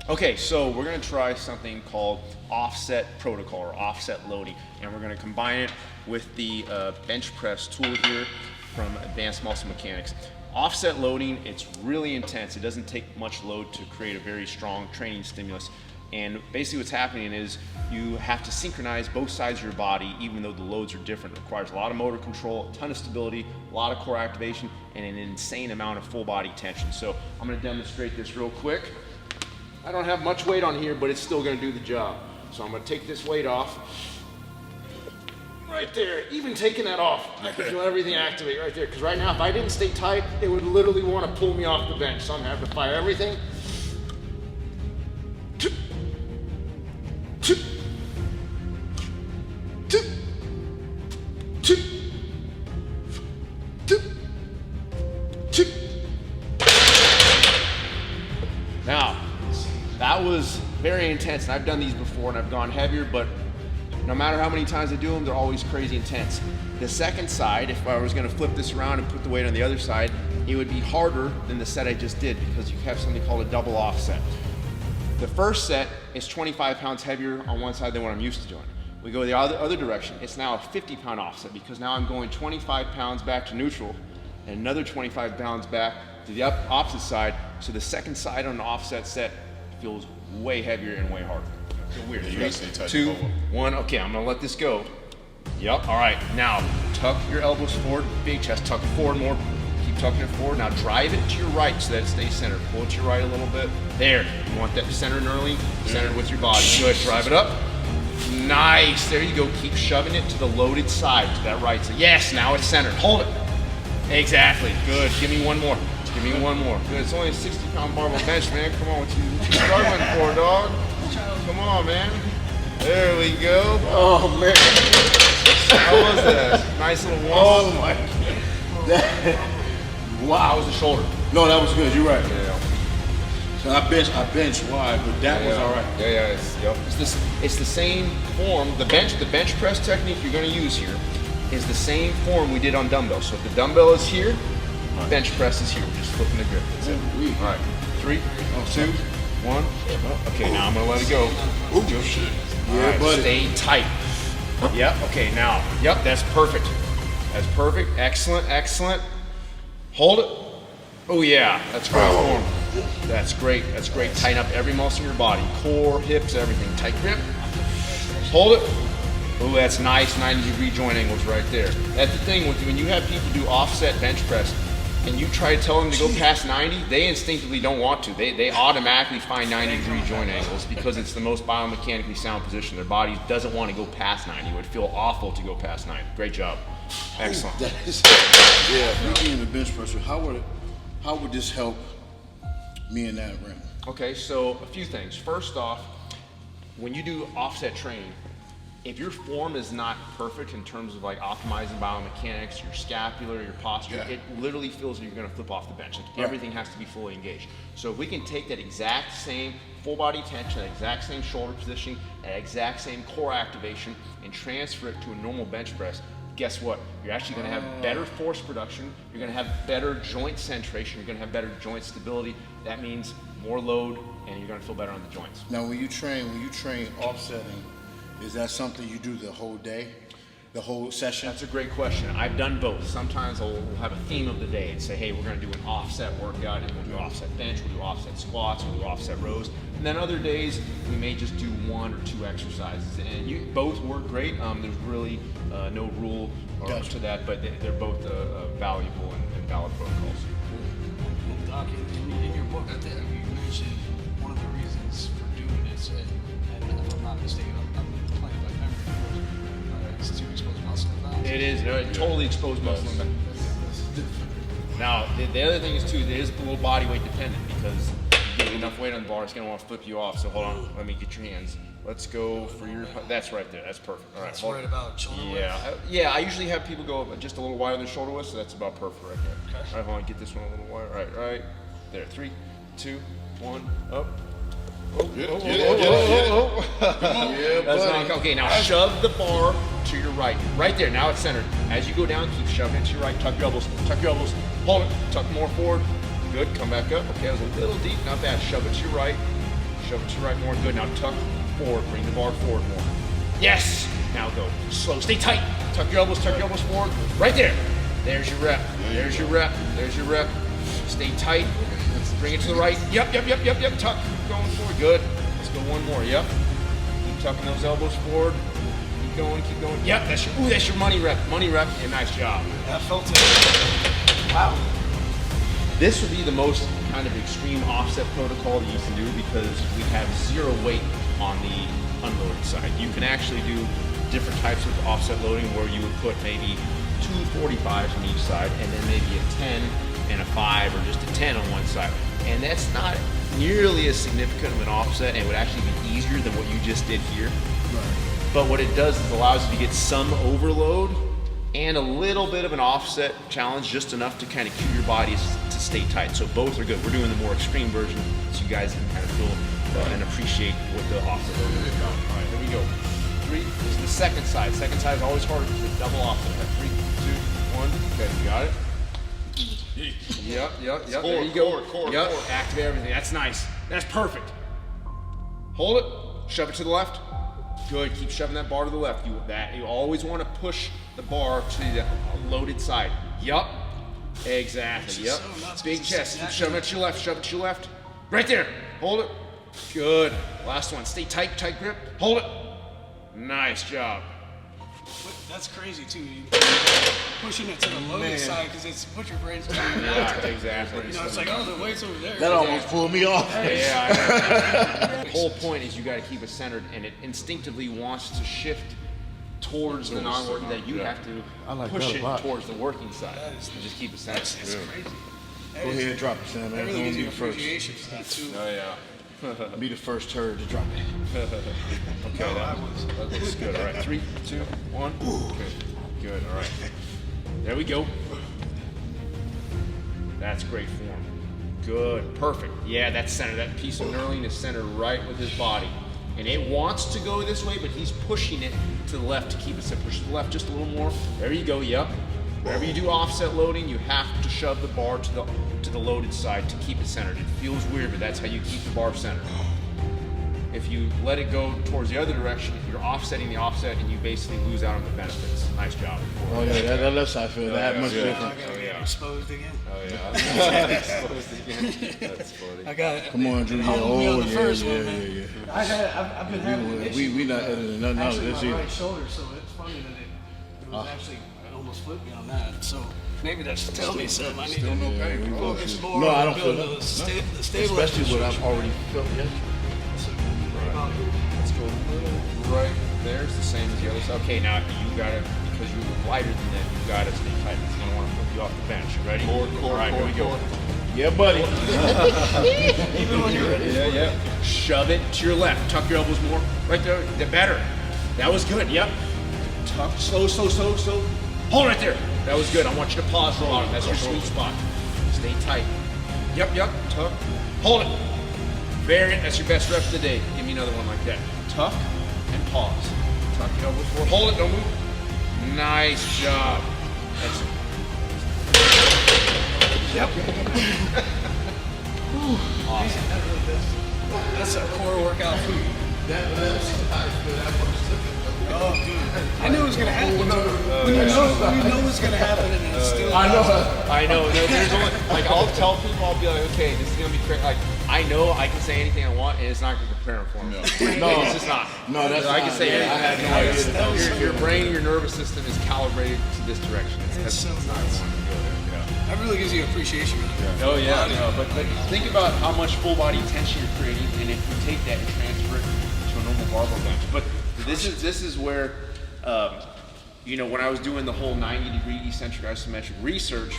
Okay, so we're gonna try something called offset protocol or offset loading, and we're gonna combine it with the bench press tool here from Advanced Muscle Mechanics. Offset loading, it's really intense. It doesn't take much load to create a very strong training stimulus. And basically what's happening is you have to synchronize both sides of your body, even though the loads are different. It requires a lot of motor control, a ton of stability, a lot of core activation, and an insane amount of full body tension. So I'm gonna demonstrate this real quick. I don't have much weight on here, but it's still gonna do the job. So I'm gonna take this weight off. Right there, even taking that off, I can feel everything activate right there. Because right now, if I didn't stay tight, it would literally want to pull me off the bench. So I'm gonna have to fire everything. Now, that was very intense, and I've done these before and I've gone heavier, but no matter how many times I do them, they're always crazy intense. The second side, if I was gonna flip this around and put the weight on the other side, it would be harder than the set I just did because you have something called a double offset. The first set is 25 pounds heavier on one side than what I'm used to doing. We go the other direction, it's now a 50-pound offset because now I'm going 25 pounds back to neutral and another 25 pounds back to the opposite side. So the second side on the offset set feels way heavier and way harder. So weird. You gotta stay tight. 2, 1. Okay, I'm gonna let this go. Yep. All right. Now tuck your elbows forward, big chest. Tuck it forward more. Keep tucking it forward. Now drive it to your right so that it stays centered. Pull it to your right a little bit. There. You want that centered early, centered with your body. Good. Drive it up. Nice. There you go. Keep shoving it to the loaded side, to that right side. Yes. Now it's centered. Hold it. Exactly. Good. Give me one more. Give me one more. Good. It's only a 60-pound barbell bench, man. Come on. What you struggling for, dog? Come on, man. There we go. Oh, man. How was that? Nice little one. Oh my. Wow. How was the shoulder? No, that was good. You're right. Yeah. So I bench wide, but that was all right. Yeah. It's the same form. The bench press technique you're going to use here is the same form we did on dumbbells. So if the dumbbell is here, bench press is here. We're just flipping the grip. That's it. All right. 3, 2, 1. Okay, now I'm gonna let it go. Ooh, shit. Yeah, right, buddy. Stay tight. Yep. Okay, now. Yep, that's perfect. That's perfect. Excellent. Excellent. Hold it. Oh yeah, that's great form. That's great. That's great. Tighten up every muscle in your body, core, hips, everything. Tight grip. Hold it. Oh, that's nice. 90-degree joint angles right there. That's the thing when you have people do offset bench press, and you try to tell them to go past 90, they instinctively don't want to. They automatically find 90-degree joint angles because it's the most biomechanically sound position. Their body doesn't want to go past 90. It would feel awful to go past 90. Great job. Excellent. Yeah, me being a bench presser, how would this help me in that realm? Okay, so a few things. First off, when you do offset training, if your form is not perfect in terms of like optimizing biomechanics, your scapular, your posture, it literally feels like you're gonna flip off the bench. Like everything has to be fully engaged. So if we can take that exact same full body tension, that exact same shoulder positioning, that exact same core activation, and transfer it to a normal bench press, guess what? You're actually gonna have better force production, you're gonna have better joint centration, you're gonna have better joint stability. That means more load, and you're gonna feel better on the joints. Now when you train offsetting, is that something you do the whole day, the whole session? That's a great question. I've done both. Sometimes we'll have a theme of the day and say, hey, we're going to do an offset workout, and we'll do offset bench, we'll do offset squats, we'll do offset rows. And then other days, we may just do 1 or 2 exercises. And both work great. There's really no rule to that, but they're both valuable and valid protocols. Doc, in your book, I think you mentioned one of the reasons for doing this, and if I'm not mistaken, I'm playing by memory, it's to expose muscle imbalance. It is totally exposed muscle imbalance. Now, the other thing is too, it is a little body weight dependent because you get enough weight on the bar, it's going to want to flip you off. So hold on, let me get your hands. Let's go for your, that's right there, that's perfect. All right, that's right about shoulder width? Yeah, I usually have people go just a little wider than shoulder width, so that's about perfect right there. Okay. All right, hold on, get this one a little wider. Right. There, 3, 2, 1, up. Yeah, That's not, okay, now shove the bar to your right. Right there, now it's centered. As you go down, keep shoving it to your right. Tuck your elbows, hold it, tuck more forward. Good, come back up. Okay, that was a little deep, not bad. Shove it to your right. Shove it to the right more. Good. Now tuck forward. Bring the bar forward more. Yes. Now go slow. Stay tight. Tuck your elbows forward. Right there. There's your rep. There's your rep. There's your rep. Stay tight. Bring it to the right. Yep. Tuck. Keep going forward. Good. Let's go one more. Yep. Keep tucking those elbows forward. Keep going. Yep. That's your money rep. Yeah, nice job. I felt it. Wow. This would be the most kind of extreme offset protocol that you can do because we have zero weight on the unloaded side. You can actually do different types of offset loading where you would put maybe 2 45s on each side and then maybe a 10 and a 5 or just a 10 on one side. And that's not nearly as significant of an offset, and it would actually be easier than what you just did here. Right. But what it does is allows you to get some overload and a little bit of an offset challenge, just enough to kind of cue your body to stay tight. So both are good. We're doing the more extreme version so you guys can kind of feel and appreciate what the offset load is about. All right, here we go. 3 is the second side. Second side is always harder because it's double offset. 3, 2, 1. Okay, you got it? Yep. There you go. Yep. Activate everything. That's nice. That's perfect. Hold it. Shove it to the left. Good. Keep shoving that bar to the left. You always want to push the bar to the loaded side. Yup. Exactly. Yep. Big chest. Keep shoving it to your left. Shove it to your left. Right there. Hold it. Good. Last one. Stay tight. Tight grip. Hold it. Nice job. That's crazy too. Pushing it to the loaded side because it's put your brains down. Yeah, exactly. You know, it's like, oh, the weight's over there. That almost pulled me off. Yeah, I know. The whole point is you got to keep it centered, and it instinctively wants to shift towards the non-working, that you have to push it towards the working side. And just keep it centered. That's crazy. Go ahead and drop it, Sam. That really gives you appreciation for that too. Oh yeah. Be the first turd to drop it. Okay, that looks good. All right, 3, 2, 1. Good. All right. There we go. That's great form. Good. Perfect. Yeah, that's centered. That piece of knurling is centered right with his body. And it wants to go this way, but he's pushing it to the left to keep it centered. Push to the left just a little more. There you go. Yep. Whenever you do offset loading, you have to shove the bar to the loaded side to keep it centered. It feels weird, but that's how you keep the bar centered. If you let it go towards the other direction, you're offsetting the offset and you basically lose out on the benefits. Nice job. Oh yeah, that left side feel that much different. I gotta get exposed again. Oh yeah. Exposed again. That's funny. I got it. Come on, Drew. Yeah, Me on oh the first one, yeah. I've been having issues. We not editing nothing out of Actually, this my either. right shoulder, so it's funny that it was actually almost flipped me on that. So maybe that's telling me something. I need to focus more No, I on don't feel building that. the stabilization. Especially what I've already felt yesterday. Let's go right there. It's the same as the other side. Okay, now you got to, because you're lighter than that, you got to stay tight. It's going to want to put you off the bench. You ready? All right, here we go. Yeah, buddy. Even when you're ready. Yeah. Shove it to your left. Tuck your elbows more. Right there. Better. That was good. Yep. Tuck. Slow. Hold right there. That was good. I want you to pause for a while. That's your sweet spot. Stay tight. Yep. Tuck. Hold it. Variant. That's your best rep of the day. Give me another one like that. Tuck and pause. Tuck your elbows forward. Hold it. Don't move. Nice job. That's it. Yep. Awesome. That's a core workout for you. Oh, dude. I knew it was going to happen. When you know it's going to happen and it's still... I know. No, there's only, like, I'll tell people, I'll be like, okay, this is going to be crazy. Like, I know I can say anything I want and it's not going to prepare for me. No, it's just not. No, that's I can say anything. I had no idea. Your brain, your nervous system is calibrated to this direction. It's so not nice. one to go there. That really gives you appreciation. Oh yeah, no, but think about how much full body tension you're creating, and if you take that and transfer it to a normal barbell bench. But this is where, when I was doing the whole 90-degree eccentric isometric research,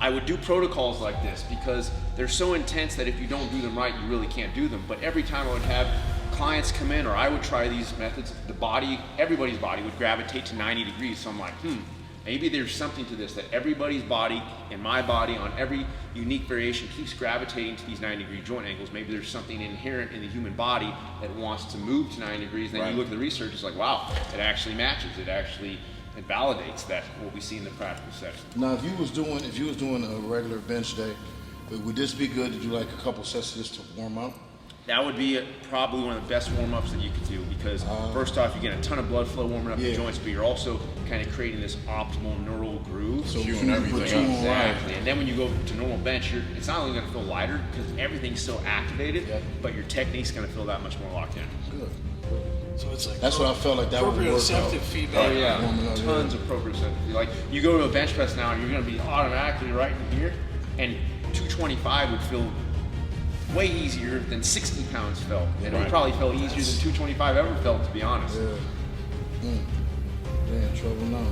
I would do protocols like this because they're so intense that if you don't do them right, you really can't do them. But every time I would have clients come in, or I would try these methods, everybody's body would gravitate to 90 degrees. So I'm like, maybe there's something to this, that everybody's body and my body on every unique variation keeps gravitating to these 90-degree joint angles. Maybe there's something inherent in the human body that wants to move to 90 degrees. Then you look at the research, it's like, wow, it actually matches. It validates that what we see in the practical setting. Now, if you was doing a regular bench day, would this be good to do like a couple sets of this to warm up? That would be probably one of the best warm-ups that you could do because first off, you get a ton of blood flow warming up the joints, but you're also kind of creating this optimal neural groove. So Cueing everything put you up. on Exactly. And then when you go to normal bench, it's not only going to feel lighter because everything's still activated, but your technique's going to feel that much more locked in. Good. So it's like That's what I felt like that would work out. proprioceptive feedback. Oh yeah, Warming up, tons of proprioceptive. Like you go to a bench press now, and you're going to be automatically right in here, and 225 would feel way easier than 60 pounds felt, and it would probably feel easier than 225 ever felt, to be honest. Yeah. They're in trouble now.